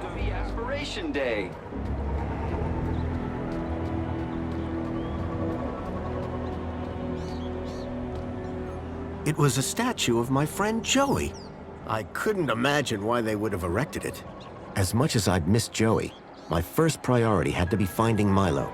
to be Aspiration Day. It was a statue of my friend Joey. I couldn't imagine why they would have erected it. As much as I'd missed Joey, my first priority had to be finding Milo.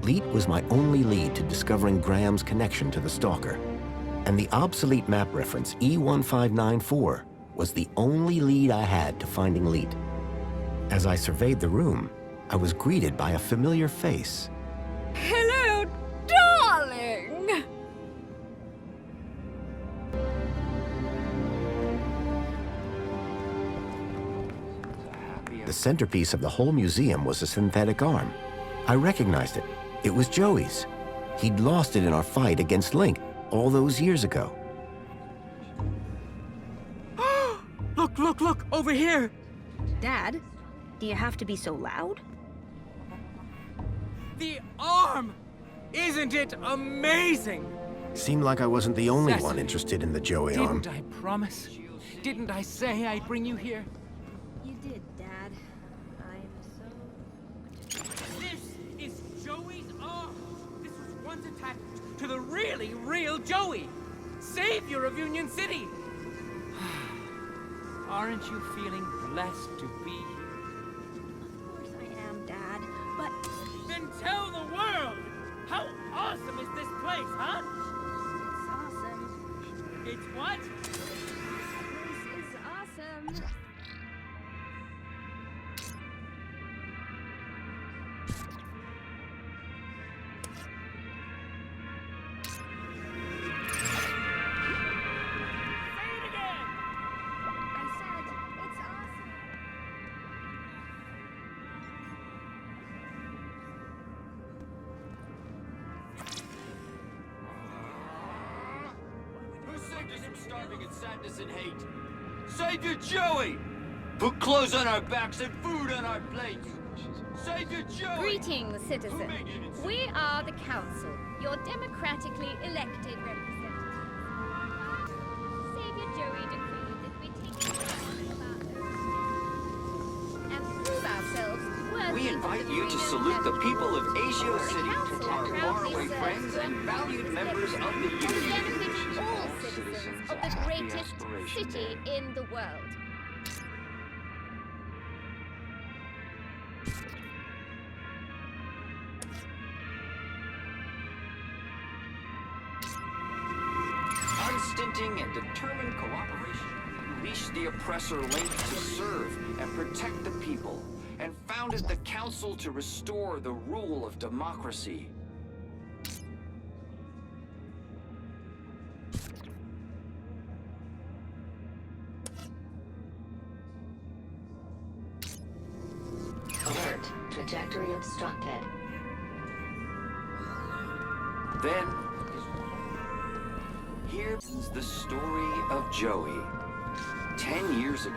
Leet was my only lead to discovering Graham's connection to the Stalker. And the obsolete map reference E1594 was the only lead I had to finding Leet. As I surveyed the room, I was greeted by a familiar face. Hello, darling! The centerpiece of the whole museum was a synthetic arm. I recognized it. It was Joey's. He'd lost it in our fight against Link all those years ago. Look, over here! Dad, do you have to be so loud? The arm! Isn't it amazing? Seemed like I wasn't the only Cecily, one interested in the Joey arm. Didn't I promise? Didn't I say I'd bring you here? You did, Dad. I'm so... This is Joey's arm! This was once attached to the really real Joey! Savior of Union City! Aren't you feeling blessed to be here? Of course I am, Dad, but... Then tell the world! How awesome is this place, huh? It's awesome. It's what? This is awesome. Say it again! I said, it's awesome. Who saved us from starving in sadness and hate? Savior Joey! Put clothes on our backs and food on our plates! Savior Joey! Greetings, citizen. We are the Council, your democratically elected representatives. Savior Joey decreed that we take the about and prove ourselves worthy. We invite you to salute the people of Asio City, our faraway friends and valued members of the to Union. benefit all citizens of the greatest city in the world. Unstinting and determined cooperation unleashed the oppressor Link to serve and protect the people, and founded the Council to restore the rule of democracy. Alert. Trajectory obstructed. Then, here's the story of Joey, 10 years ago.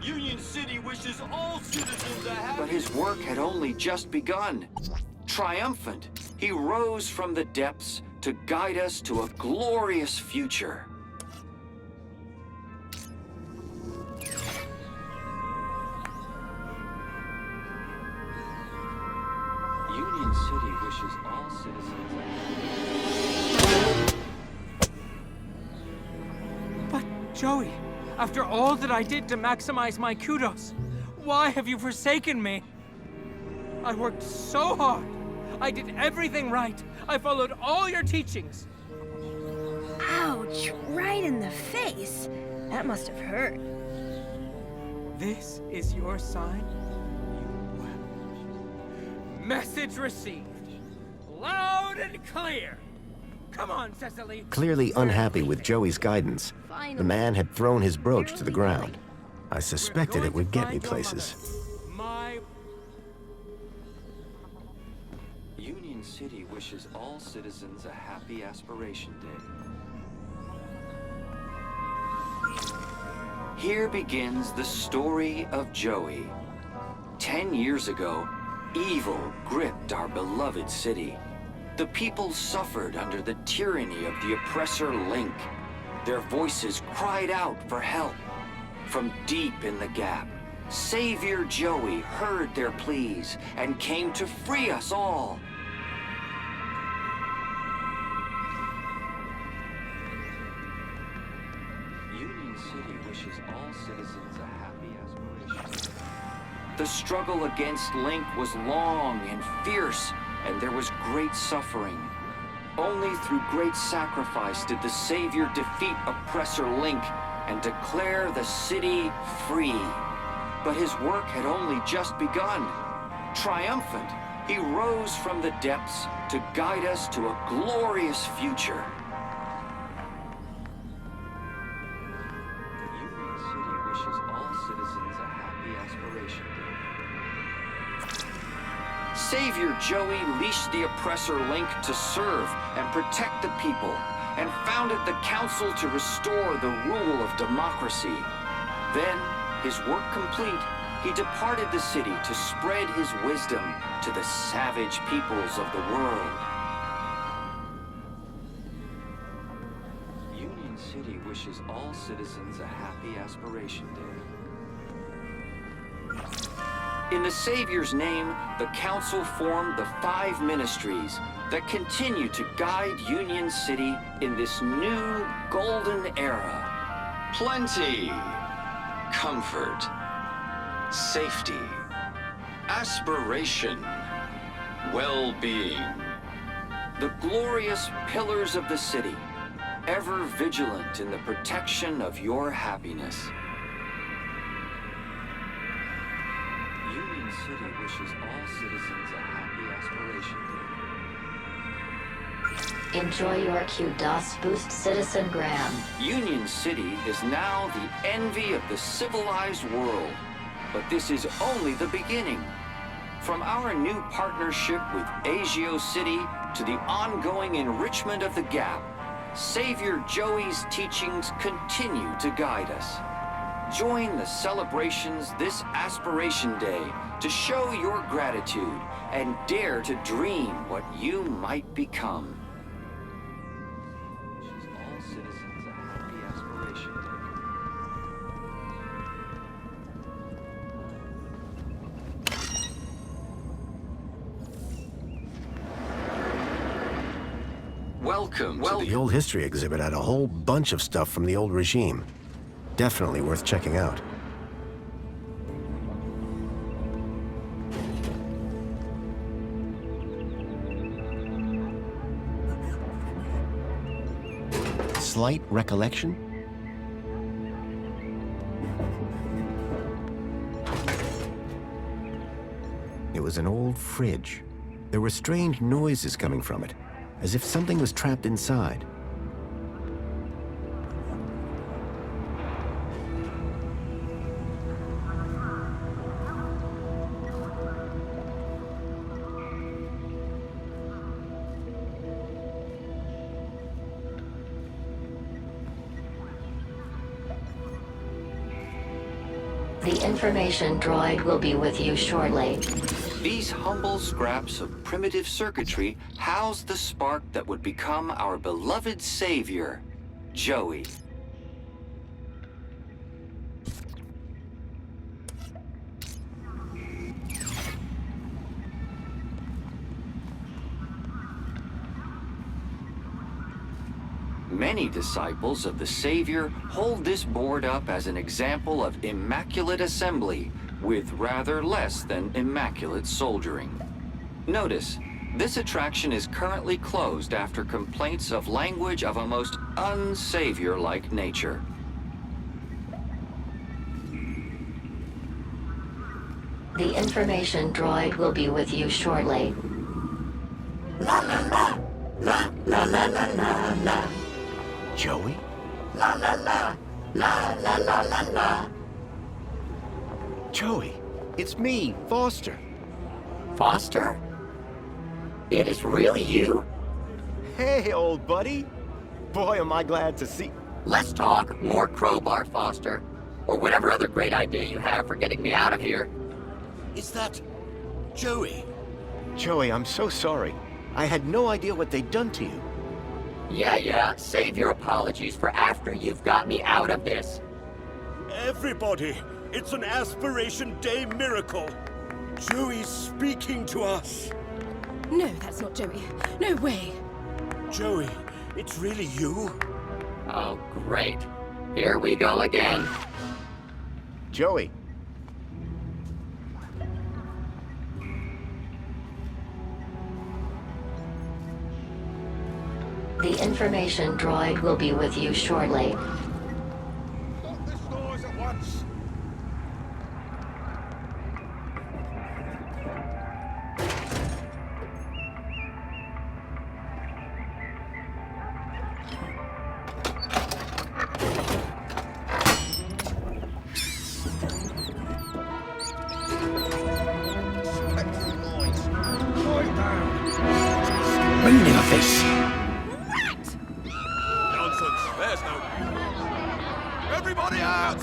Union City wishes all citizens a happy... But his work had only just begun. Triumphant, he rose from the depths to guide us to a glorious future. Union City wishes all citizens... But, Joey, after all that I did to maximize my kudos, why have you forsaken me? I worked so hard. I did everything right. I followed all your teachings. Ouch! Right in the face. That must have hurt. This is your sign? You wept. Message received. Loud and clear. Come on, Cecily. Clearly unhappy with Joey's guidance, the man had thrown his brooch to the ground. I suspected it would get me places. My Union City wishes all citizens a happy Aspiration Day. Here begins the story of Joey. 10 years ago, evil gripped our beloved city. The people suffered under the tyranny of the oppressor Link. Their voices cried out for help. From deep in the gap, Savior Joey heard their pleas and came to free us all. Union City wishes all citizens a happy Aspiration. The struggle against Link was long and fierce, and there was great suffering. Only through great sacrifice did the Savior defeat oppressor Link and declare the city free. But his work had only just begun. Triumphant, he rose from the depths to guide us to a glorious future. Union City wishes all citizens a happy Aspiration Day. Savior Joey leashed the oppressor Link to serve and protect the people, and founded the council to restore the rule of democracy. Then, his work complete, he departed the city to spread his wisdom to the savage peoples of the world. Union City wishes all citizens a happy Aspiration Day. In the Savior's name, the Council formed the 5 ministries that continue to guide Union City in this new golden era. Plenty, comfort, safety, aspiration, well-being. The glorious pillars of the city, ever vigilant in the protection of your happiness. Union City wishes all citizens a happy Aspiration Day. Enjoy your Q-DOS boost, Citizen Graham. Union City is now the envy of the civilized world. But this is only the beginning. From our new partnership with Agio City to the ongoing enrichment of the Gap, Savior Joey's teachings continue to guide us. Join the celebrations this Aspiration Day to show your gratitude and dare to dream what you might become. Wishes all citizens a happy Aspiration Day. Welcome to The old history exhibit had a whole bunch of stuff from the old regime. Definitely worth checking out. Slight recollection? It was an old fridge. There were strange noises coming from it, as if something was trapped inside. The information droid will be with you shortly. These humble scraps of primitive circuitry house the spark that would become our beloved savior, Joey. Many disciples of the Savior hold this board up as an example of immaculate assembly with rather less than immaculate soldiering. Notice, This attraction is currently closed after complaints of language of a most unsavior-like nature. The information droid will be with you shortly. Joey? Joey, it's me, Foster. Foster? It is really you? Hey, old buddy. Boy, am I glad to see... Let's talk more crowbar, Foster. Or whatever other great idea you have for getting me out of here. Is that Joey? Joey, I'm so sorry. I had no idea what they'd done to you. Yeah, save your apologies for after you've got me out of this. Everybody, it's an Aspiration Day miracle. Joey's speaking to us. No, that's not Joey. No way. Joey, it's really you? Oh, great. Here we go again. Joey. The information droid will be with you shortly. Stop this noise at once. Bring me a face. Nonsense. There's no... Everybody out!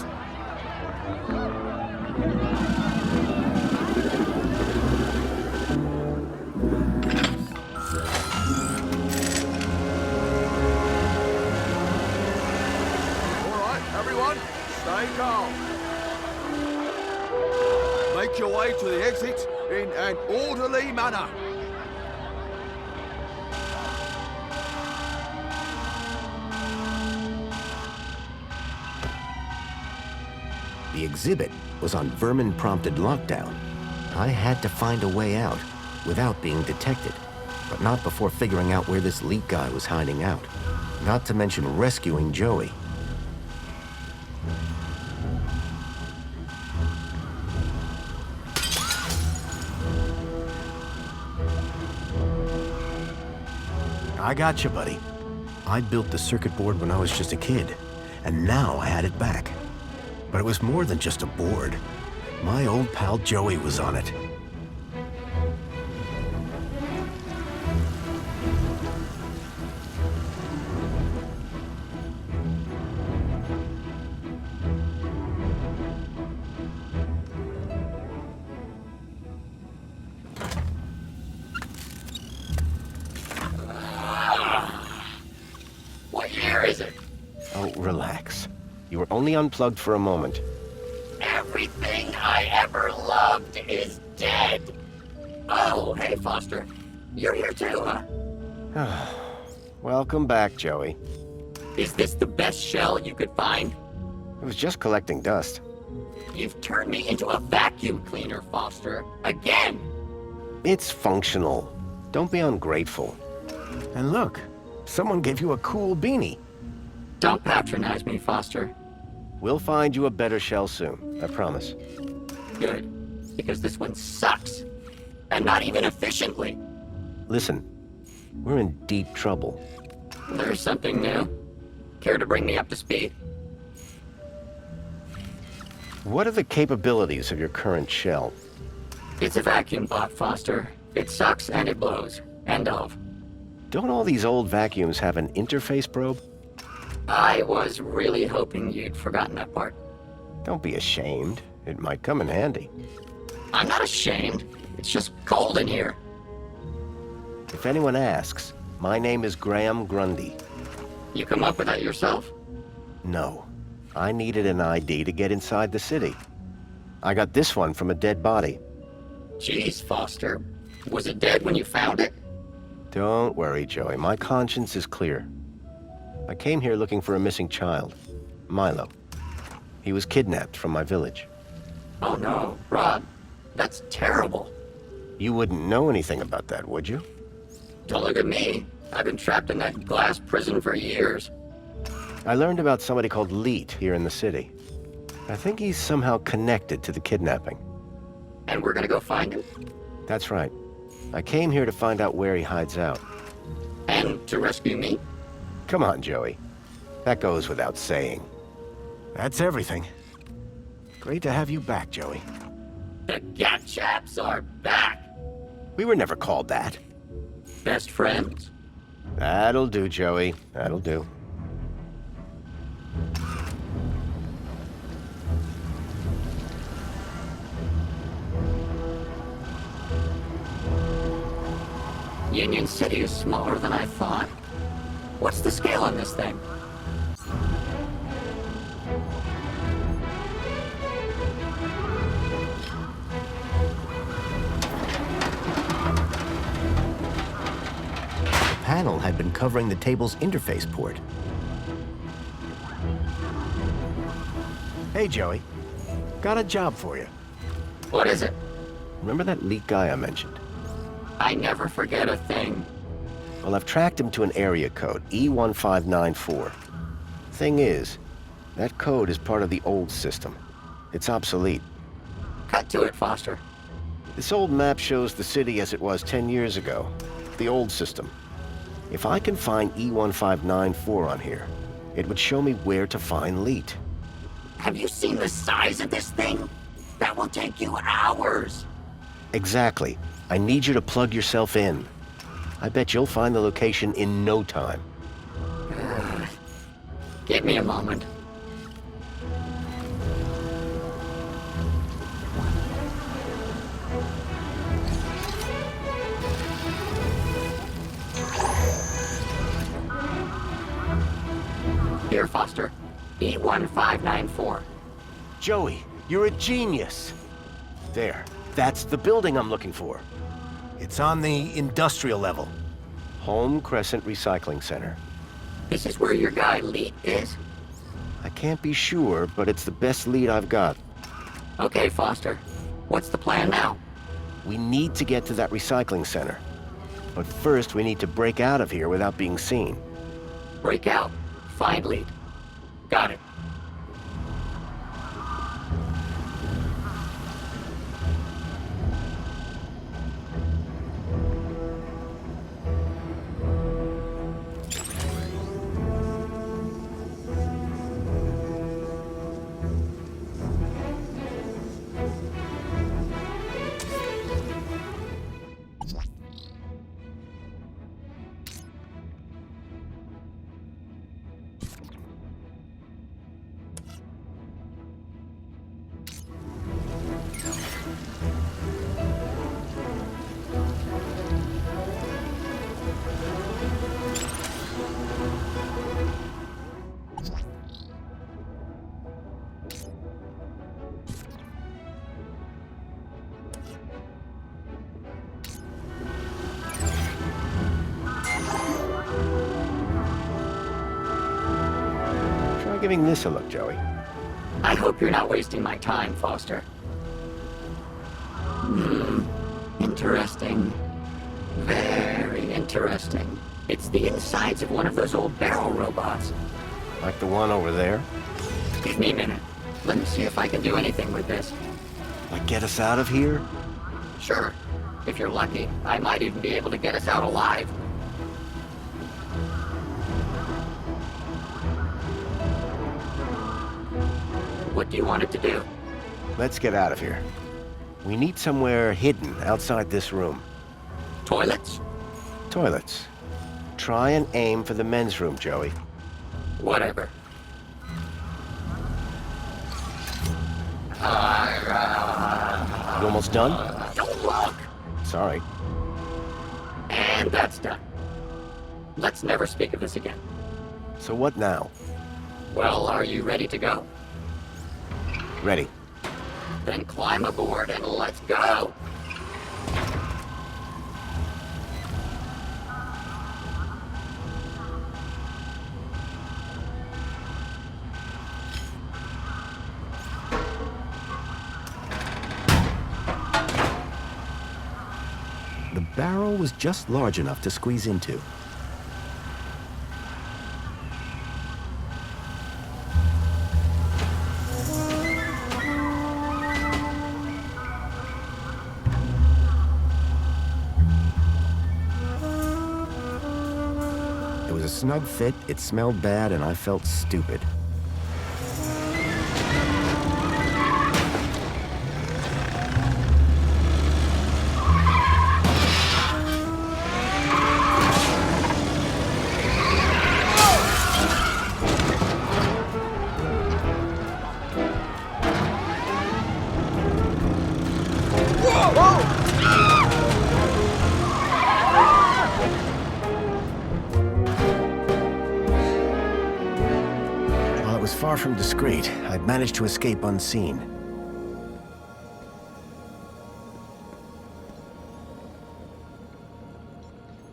All right, everyone, stay calm. Make your way to the exit in an orderly manner. The exhibit was on vermin-prompted lockdown. I had to find a way out without being detected, but not before figuring out where this leak guy was hiding out. Not to mention rescuing Joey. I got you, buddy. I built the circuit board when I was just a kid, and now I had it back. But it was more than just a board. My old pal Joey was on it. What year is it? Oh, relax. You were only unplugged for a moment. Everything I ever loved is dead. Oh, hey, Foster. You're here too, huh? Welcome back, Joey. Is this the best shell you could find? It was just collecting dust. You've turned me into a vacuum cleaner, Foster. Again! It's functional. Don't be ungrateful. And look, someone gave you a cool beanie. Don't patronize me, Foster. We'll find you a better shell soon, I promise. Good. Because this one sucks. And not even efficiently. Listen, we're in deep trouble. There's something new. Care to bring me up to speed? What are the capabilities of your current shell? It's a vacuum bot, Foster. It sucks and it blows. End of. Don't all these old vacuums have an interface probe? I was really hoping you'd forgotten that part. Don't be ashamed. It might come in handy. I'm not ashamed. It's just cold in here. If anyone asks, my name is Graham Grundy. You come up with that yourself? No. I needed an ID to get inside the city. I got this one from a dead body. Jeez, Foster. Was it dead when you found it? Don't worry, Joey. My conscience is clear. I came here looking for a missing child, Milo. He was kidnapped from my village. Oh no, Rob. That's terrible. You wouldn't know anything about that, would you? Don't look at me. I've been trapped in that glass prison for years. I learned about somebody called Leet here in the city. I think he's somehow connected to the kidnapping. And we're gonna go find him? That's right. I came here to find out where he hides out. And to rescue me? Come on, Joey. That goes without saying. That's everything. Great to have you back, Joey. The Gat Chaps are back. We were never called that. Best friends. That'll do, Joey. That'll do. Union City is smaller than I thought. What's the scale on this thing? The panel had been covering the table's interface port. Hey, Joey. Got a job for you. What is it? Remember that Leet guy I mentioned? I never forget a thing. Well, I've tracked him to an area code, E1594. Thing is, that code is part of the old system. It's obsolete. Cut to it, Foster. This old map shows the city as it was 10 years ago. The old system. If I can find E1594 on here, it would show me where to find Leet. Have you seen the size of this thing? That will take you hours. Exactly. I need you to plug yourself in. I bet you'll find the location in no time. Give me a moment. Here, Foster. E1594. Joey, you're a genius. There. That's the building I'm looking for. It's on the industrial level. Home Crescent Recycling Center. This is where your guy Leet is? I can't be sure, but it's the best lead I've got. Okay, Foster. What's the plan now? We need to get to that recycling center. But first, we need to break out of here without being seen. Break out. Find Leet. Got it. Try giving this a look, Joey. I hope you're not wasting my time, Foster. Interesting. Very interesting. It's the insides of one of those old barrel robots. Like the one over there? Give me a minute. Let me see if I can do anything with this. Like get us out of here? Sure. If you're lucky, I might even be able to get us out alive. What do you want it to do? Let's get out of here. We need somewhere hidden outside this room. Toilets? Toilets. Try and aim for the men's room, Joey. Whatever. You almost done? Don't look! Sorry. And that's done. Let's never speak of this again. So what now? Well, are you ready to go? Ready. Then climb aboard and let's go! The barrel was just large enough to squeeze into. It was a snug fit, it smelled bad, and I felt stupid. While it was far from discreet, I'd managed to escape unseen.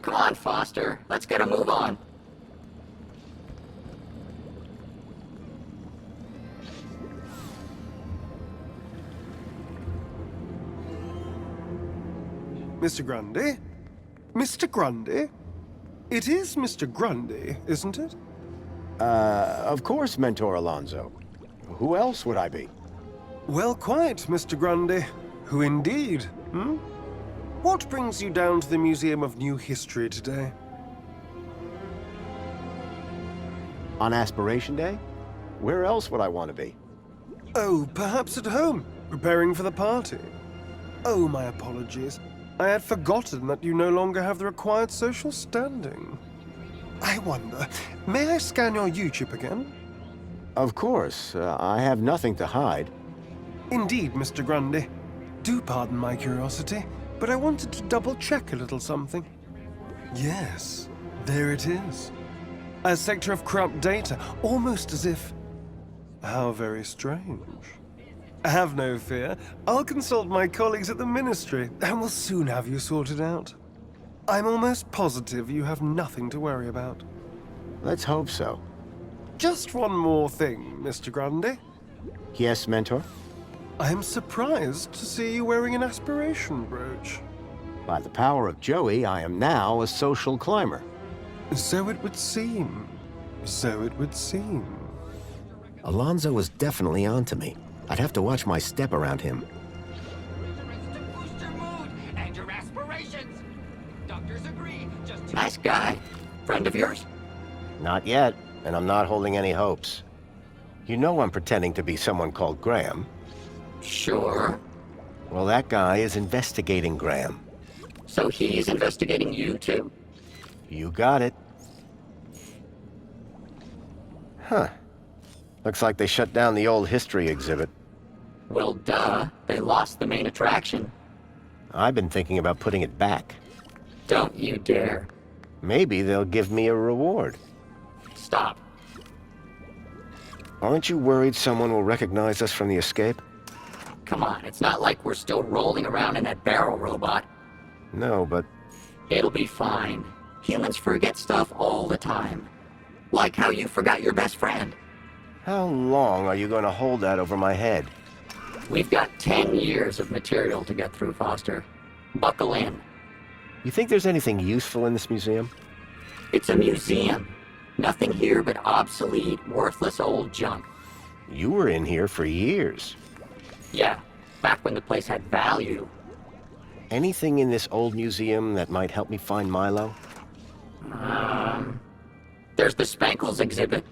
Come on, Foster. Let's get a move on. Mr. Grundy? Mr. Grundy? It is Mr. Grundy, isn't it? Of course, Mentor Alonso. Who else would I be? Well, quite, Mr. Grundy. Who indeed, What brings you down to the Museum of New History today? On Aspiration Day? Where else would I want to be? Oh, perhaps at home, preparing for the party. Oh, my apologies. I had forgotten that you no longer have the required social standing. I wonder, may I scan your U-chip again? Of course. I have nothing to hide. Indeed, Mr. Grundy. Do pardon my curiosity, but I wanted to double-check a little something. Yes, there it is. A sector of corrupt data, almost as if... How very strange. Have no fear. I'll consult my colleagues at the Ministry, and we'll soon have you sorted out. I'm almost positive you have nothing to worry about. Let's hope so. Just one more thing, Mr. Grundy. Yes, Mentor? I am surprised to see you wearing an aspiration brooch. By the power of Joey, I am now a social climber. So it would seem. So it would seem. Alonso was definitely onto me. I'd have to watch my step around him. To boost your mood and your aspirations. Doctors agree. Just Nice guy. Friend of yours? Not yet, and I'm not holding any hopes. You know I'm pretending to be someone called Graham. Sure. Well, that guy is investigating Graham. So he's investigating you, too? You got it. Huh. Looks like they shut down the old history exhibit. Well, duh. They lost the main attraction. I've been thinking about putting it back. Don't you dare. Maybe they'll give me a reward. Stop. Aren't you worried someone will recognize us from the escape? Come on, it's not like we're still rolling around in that barrel robot. No, but It'll be fine. Humans forget stuff all the time. Like how you forgot your best friend. how long are you going to hold that over my head? We've got 10 years of material to get through, Foster. Buckle in. You think there's anything useful in this museum? It's a museum. Nothing here but obsolete, worthless old junk. You were in here for years. Yeah, back when the place had value. Anything in this old museum that might help me find Milo? There's the Spankles exhibit.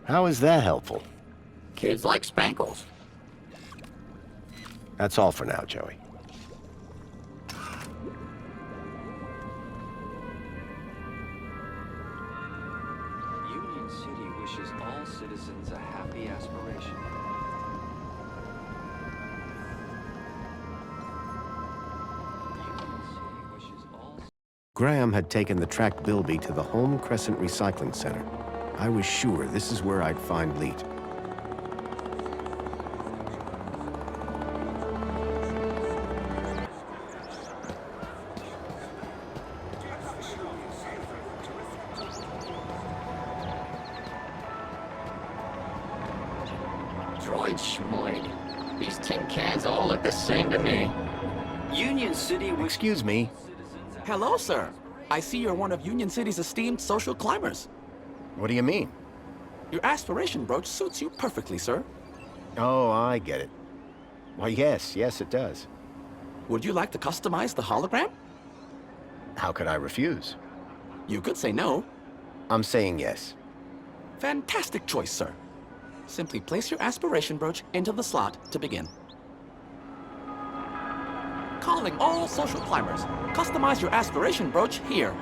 How is that helpful? Kids like Spankles. That's all for now, Joey. Union City wishes all citizens a happy aspiration. Union City wishes all... Graham had taken the tracked Bilby to the Home Crescent Recycling Center. I was sure this is where I'd find Leet. Droid schmoid. These tin cans all look the same to me. Union City wishes... Excuse me. Hello, sir. I see you're one of Union City's esteemed social climbers. What do you mean? Your aspiration brooch suits you perfectly, sir. Oh, I get it. Why, yes, it does. Would you like to customize the hologram? How could I refuse? You could say no. I'm saying yes. Fantastic choice, sir. Simply place your aspiration brooch into the slot to begin. Calling all social climbers. Customize your aspiration brooch here.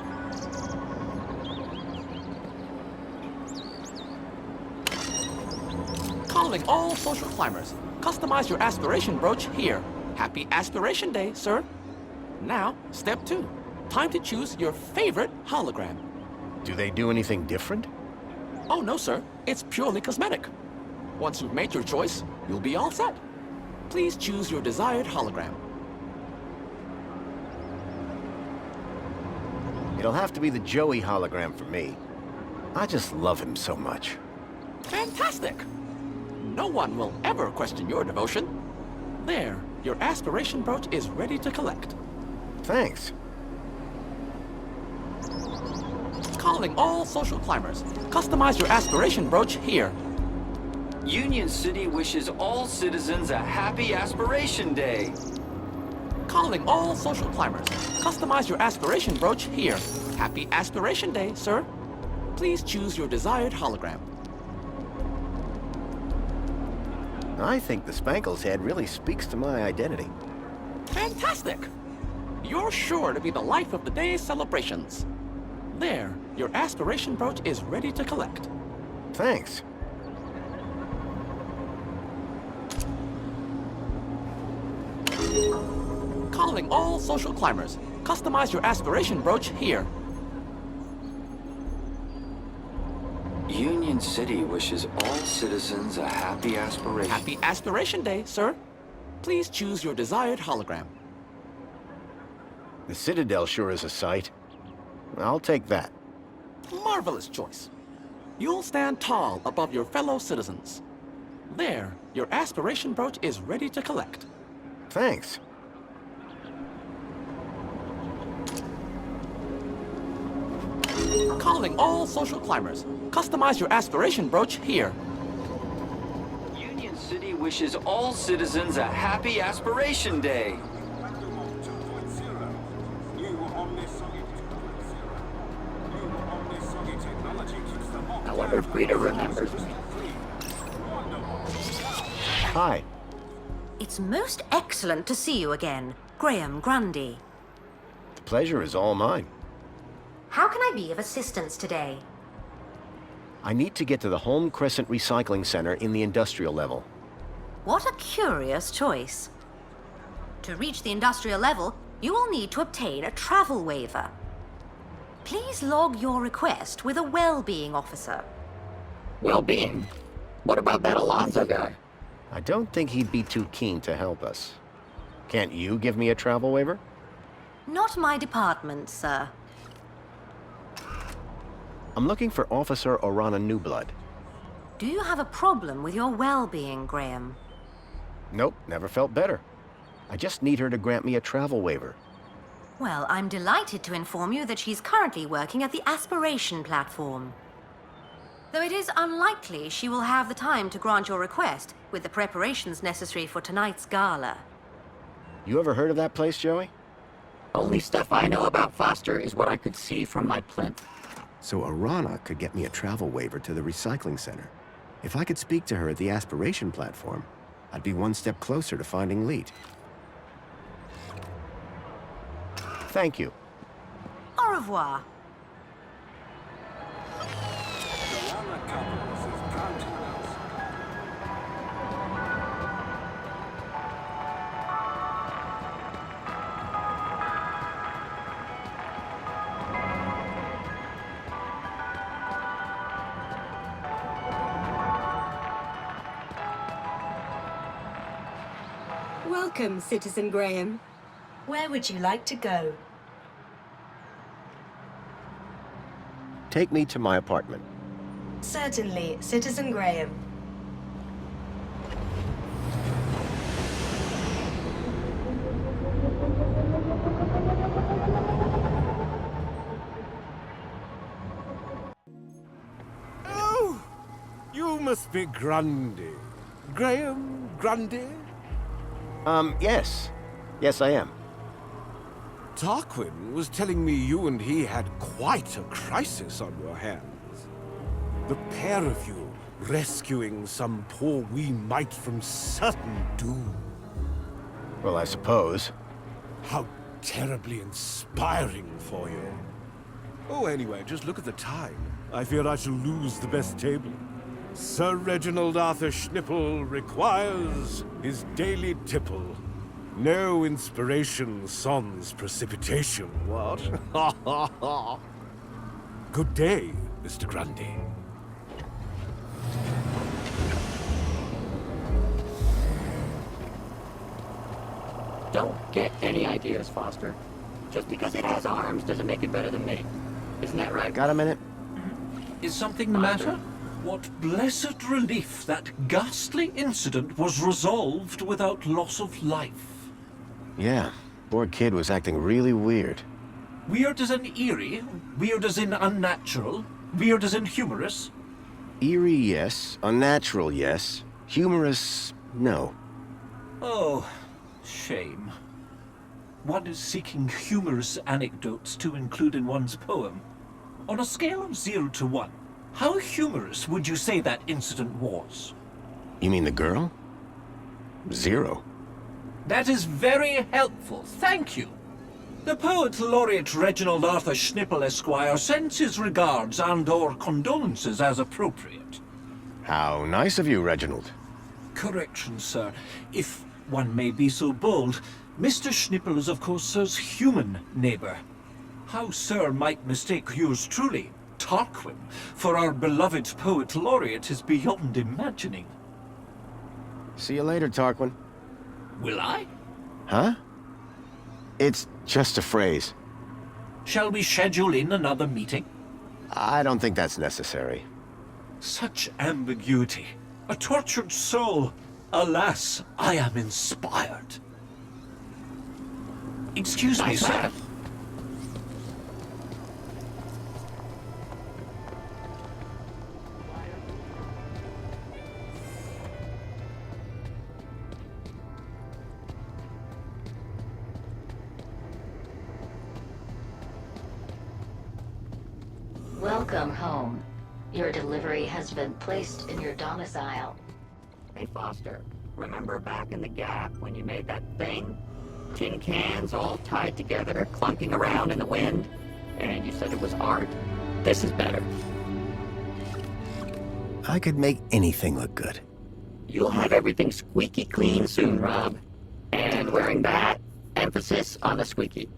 Calling all social climbers. Customize your aspiration brooch here. Happy Aspiration Day, sir. Now, step 2. Time to choose your favorite hologram. Do they do anything different? Oh, no, sir. It's purely cosmetic. Once you've made your choice, you'll be all set. Please choose your desired hologram. It'll have to be the Joey hologram for me. I just love him so much. Fantastic! No one will ever question your devotion. There, your aspiration brooch is ready to collect. Thanks. Calling all social climbers. Customize your aspiration brooch here. Union City wishes all citizens a happy Aspiration Day. Calling all social climbers. Customize your aspiration brooch here. Happy Aspiration Day, sir. Please choose your desired hologram. I think the Spankles head really speaks to my identity. Fantastic! You're sure to be the life of the day's celebrations. There, your aspiration brooch is ready to collect. Thanks. Calling all social climbers. Customize your aspiration brooch here. Union City wishes all citizens a happy Aspiration. Happy Aspiration Day, sir. Please choose your desired hologram. The Citadel sure is a sight. I'll take that. Marvelous choice. You'll stand tall above your fellow citizens. There, your aspiration brooch is ready to collect. Thanks. Calling all social climbers. Customize your aspiration brooch here. Union City wishes all citizens a happy Aspiration Day. I wonder if Rita remembers me. Hi. It's most excellent to see you again, Graham Grundy. The pleasure is all mine. How can I be of assistance today? I need to get to the Home Crescent Recycling Center in the industrial level. What a curious choice. To reach the industrial level, you will need to obtain a travel waiver. Please log your request with a well-being officer. Well-being? What about that Alonzo guy? I don't think he'd be too keen to help us. Can't you give me a travel waiver? Not my department, sir. I'm looking for Officer Orana Newblood. Do you have a problem with your well-being, Graham? Nope, never felt better. I just need her to grant me a travel waiver. Well, I'm delighted to inform you that she's currently working at the Aspiration platform. Though it is unlikely she will have the time to grant your request with the preparations necessary for tonight's gala. You ever heard of that place, Joey? Only stuff I know about Foster is what I could see from my plinth. So Orana could get me a travel waiver to the recycling center. If I could speak to her at the Aspiration platform, I'd be one step closer to finding Leet. Thank you. Au revoir. Welcome, Citizen Graham. Where would you like to go? Take me to my apartment. Certainly, Citizen Graham. You must be Grundy. Graham Grundy? Yes. Yes, I am. Tarquin was telling me you and he had quite a crisis on your hands. The pair of you rescuing some poor wee mite from certain doom. Well, I suppose. How terribly inspiring for you. Oh, anyway, just look at the time. I fear I shall lose the best table. Sir Reginald Arthur Schnippel requires his daily tipple. No inspiration sans precipitation, what? Ha ha ha! Good day, Mr. Grundy. Don't get any ideas, Foster. Just because it has arms doesn't make it better than me. Isn't that right? Got a minute? Is something the matter? What blessed relief that ghastly incident was resolved without loss of life. Yeah. Poor kid was acting really weird. Weird as in eerie, weird as in unnatural, weird as in humorous. Eerie, yes. Unnatural, yes. Humorous, no. Oh, shame. One is seeking humorous anecdotes to include in one's poem. On a scale of 0 to 1, how humorous would you say that incident was? You mean the girl? 0. That is very helpful, thank you. The Poet Laureate Reginald Arthur Schnippel Esquire sends his regards and/or condolences as appropriate. How nice of you, Reginald. Correction, sir. If one may be so bold, Mr. Schnippel is of course Sir's human neighbor. How Sir might mistake yours truly, Tarquin, for our beloved Poet Laureate is beyond imagining. See you later, Tarquin. Will I? Huh? It's just a phrase. Shall we schedule in another meeting? I don't think that's necessary. Such ambiguity. A tortured soul. Alas, I am inspired. Excuse me, sir. Welcome home. Your delivery has been placed in your domicile. Hey, Foster, remember back in the Gap when you made that thing? Tin cans all tied together, clunking around in the wind? And you said it was art? This is better. I could make anything look good. You'll have everything squeaky clean soon, Rob. And wearing that, emphasis on the squeaky.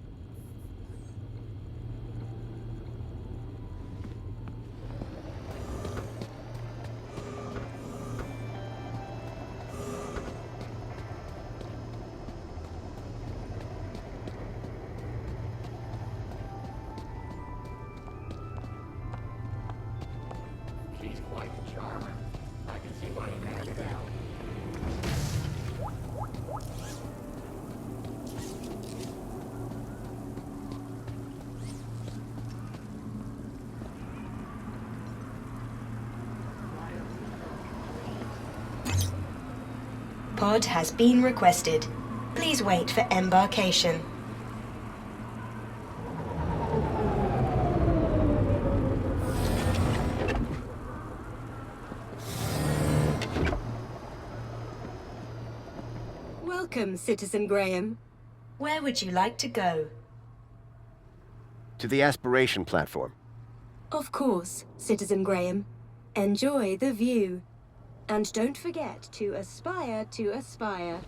She's quite the charmer. I can see why you married her. Pod has been requested. Please wait for embarkation. Welcome, Citizen Graham. Where would you like to go? To the aspiration platform. Of course, Citizen Graham. Enjoy the view. And don't forget to aspire to aspire.